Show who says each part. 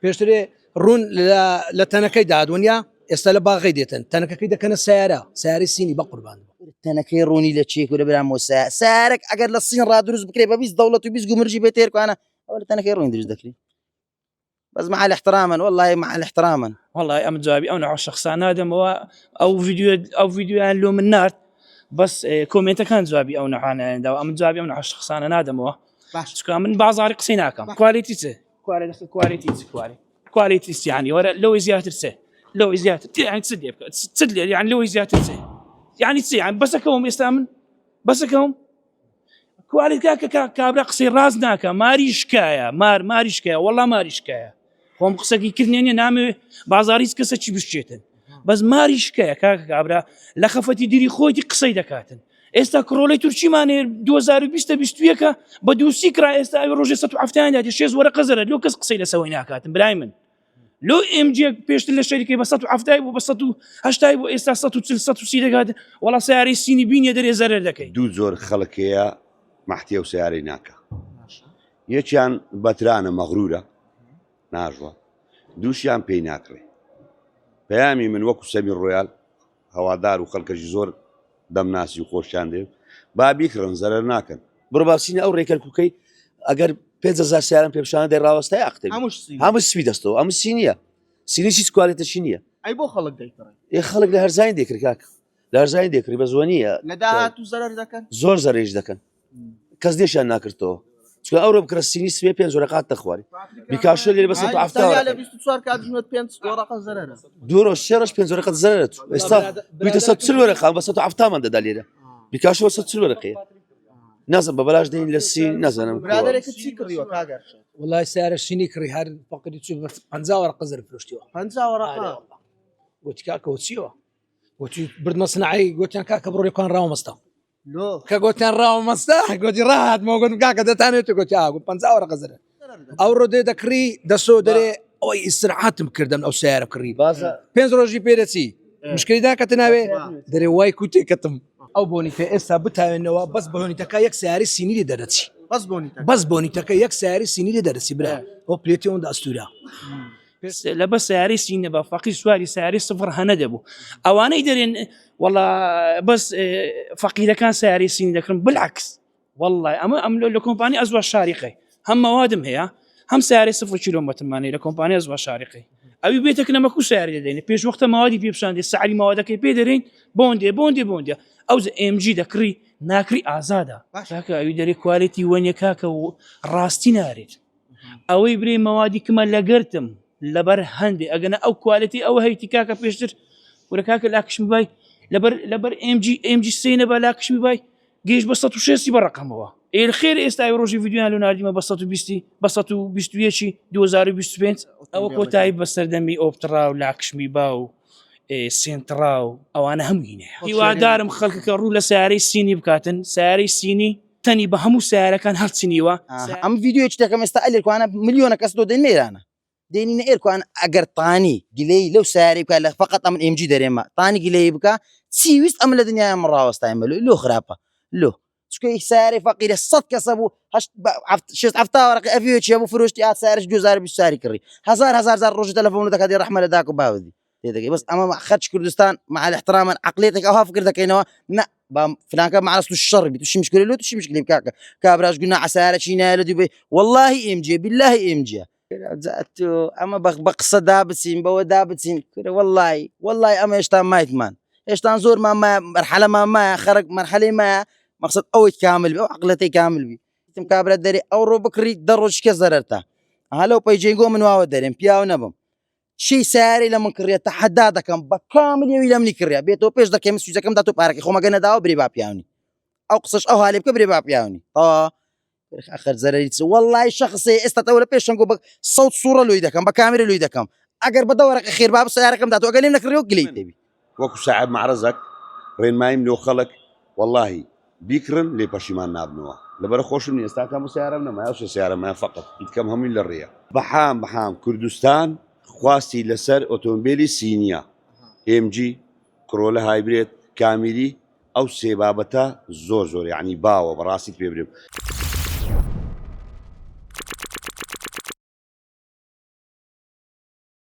Speaker 1: پێشترێ ڕوون لە تەنەکەی دادوەنیا ئێستا لە باغی دێتن تەنەکەکەی دەکەنە سیارەی سینی بە قوربان
Speaker 2: تەنەکەی ڕوونی لە چێک و لە برامەوە سارێک ئەگەر لە سین ڕادروست بکرێ بە 20 دەوڵەت و 20 گومرجی بێت تێرکوانە ئەوە لە تەنەکەی ڕوونی دروست دەکرێت بس مع الاحتراما والله مع الاحتراما
Speaker 3: والله ام جوابي انا على شخص نادم او فيديو لو من نار بس كومنت كان جوابي او نحن دو ام جوابي انا على شخص انا نادم كان من بعض عرق سيناكم كواليتي يعني ولا لو زيادة لو زيادة يعني تسد يعني لو زيادة يعني يعني بسكهم يستامن بسكهم كواليتي كابرا قصير رازناك ماري شكاية ماري شكاية والله ماري شكاية هم قصدي كذني نعم بازاريس قصة شي بشيتن بس ماري شكاية كابرا لخفتي ديري خوتي قصيدة كاتن استا كرولي ترشي ماني 2020 بدو سيكرا استا روجي ستو عفتان هذه شيز ورقه زرد لو قصيده سويناها كاتن برايمن لو ام جي بيشت للشركه بسطو عفتاي وبسطو هاشتاي استا سطو تلسطو سيده هذا والله سعري السيني بين يدري زرد دكاي
Speaker 4: دو زور خلقيه محتيو سعري ناكا يچان بترانه مغروره ناجوا دوشيان بيناكري بيامي من وكو سمير رويال هوادار وخلق زور دم ناسی و خۆشیان دێ با بیکڕن زەرەر ناکەن
Speaker 5: بڕۆ باسینە ئەو ڕێکەلکوکەی ئەگەر 5,000 سیارم پێ بشانە دەی ڕاوەستای ئەختێ هەموو سوی دەستەوە ئەمە سینیە سینی هیچ کوالێتەشی نییە
Speaker 6: ئەی بۆ خەڵک دەیکڕێ
Speaker 5: ئێ خەڵک لە هەرزاین دێکرد کاک لە هەرزاین دێکری بە زۆر نییە
Speaker 6: لە داهات و زەرەر دەکەن
Speaker 5: زۆر زەرێژ دەکەن کەس دێشیان ناکردەوە چکە ئەوڕۆ بکرە سینی سوێ 5 ورقات دەخواری بیکاشە لێ بەسەر
Speaker 6: لە 24 کات ژنێت 5 ورقه زەرەرە
Speaker 5: دوورۆ شێڕش 5 ورقات زەرەرە ئێستا بوویتە 140 ورقه بە 170 دەدا لێرە بیکاشەوە 140 ورقەیە نازم بەبەلاش دەین لە سین نازانم
Speaker 6: برادێکت چی کڕیوە کاگەر
Speaker 1: والله سیارە شینی کڕی هەر فقری چوو 50 ورقه زەر فرۆشتیوە
Speaker 6: 50 ورقه
Speaker 1: گوتی کاکە چیوە گوتی بردمە سنعی گوتیان کاکە بڕۆیەکان ڕاومەستە کە گوتیان ڕاومەستە گوتی ڕاهات مۆگوتم کاکە دەتانێت گوتی ئاگو 50 ورقه زەرە ئەو ڕۆدێ دەکڕی دەسۆ دەرێ ئەوەی ئیستراحەتم کردم ئەو سیارە کڕی بازە 5 ڕۆژی پێدەچی مشکلی داکەتە ناوێ دەرێ وای کوتێکەتم ئەو بۆنیتە ئێستا بتاوێنەوە بەس بۆنیتەکە یەک سیاری سینی لێ دەرەچی بەس بۆنیتەکە یەک سیاری سینی لێ دەرەچی برا ئەو پلێتی ئەوەندا ئەستورا
Speaker 3: لبس سياري سيني بفقي سواري سياري صفر هندبو اواني يدرين والله بس فقير كان سياري سيني لكن بالعكس والله ام الكومباني ازوا شارقي هم موادم هي هم سياري 0 كيلومتر ماني الكومباني ازوا شارقي ابي بيتك لما كو سياري دين بيش وقت موادي بيبشان دي سعري موادك بيدرين بوندي او ام جي دكري ناكري ازاده كاكا يدري كواليتي وين كاكا راستي نارد او يبري موادي كما لقرتم لبر هندي اجنا او كواليتي او هيتي كاكا بيشتر ولا كاكا لاكش مباي لبر ام جي سينا بالاكش مباي جيش بسطو شيسي برقم هو الخير استاي روجي فيديو لو نادي ما بسطو بيستو يشي 2025 او كوتاي بسردمي اوبترا ولاكش مباو سنتراو او انا هم هنا هو دار مخلك رولا ساري سيني بكاتن ساري سيني تاني بهمو ساري كان هات سينيوا
Speaker 2: ام فيديو اشتكى مستقل كو انا مليون كسدو دين ميرانا ديني نيركو انا اگر طاني قلي لو ساري بكا فقط من ام جي دريما طاني قلي بكا تسيويست ام الدنيا مرة وستعملوا لو خرابه لو شكي ساري فقير الصد كسبوا هش شفت عفتا ورق افيوتش ابو فروشتي ساري جو زار بالساري كري هزار روج تلفون لك هذه الرحمه لذاك وباودي بس اما خدش كردستان مع الاحترام عقليتك او فكرتك انه لا فلان كان مع اصل الشر بتشي مشكله له تشي مشكله كاكا كابراش قلنا عساره شينا والله ام جي بالله ام جي زاتو اما بقصه دابسين بو دابسين والله اما اشتان ما يتمان اشتان زور ما مرحله ما خرج مرحله ما مقصد اوي كامل او عقلتي كامل بي تم كابرا دري او رو بكري دروش كزررتا هلو بيجينغو من واو درين بياو نبم شي ساري لما كريا تحدادا كم بكامل يوي لمني كريا بيتو بيش دا كم سوجا كم داتو بارك خو ما غنا داو بري باب ياوني او قصش او هالي بكبري باب ياوني اخر زريت والله شخصي استطول بيشنغو صوت صوره لو يدكم بكاميرا لو يدكم اقر بدورك اخير باب سياره كم داتو قال لك ريو قليل تبي
Speaker 4: وكو ساعد مع رزق رين ما يملو خلق والله بيكرن لي باشيمان نابنوا لبر خوش من يستاكم سياره ما يوش سياره ما فقط يتكم هم للريا بحام كردستان خواستی لسر اوتومبیلی سینیا ام جی كرولا هايبريد كاميري او سبابتا زور يعني باو براسك بيبرم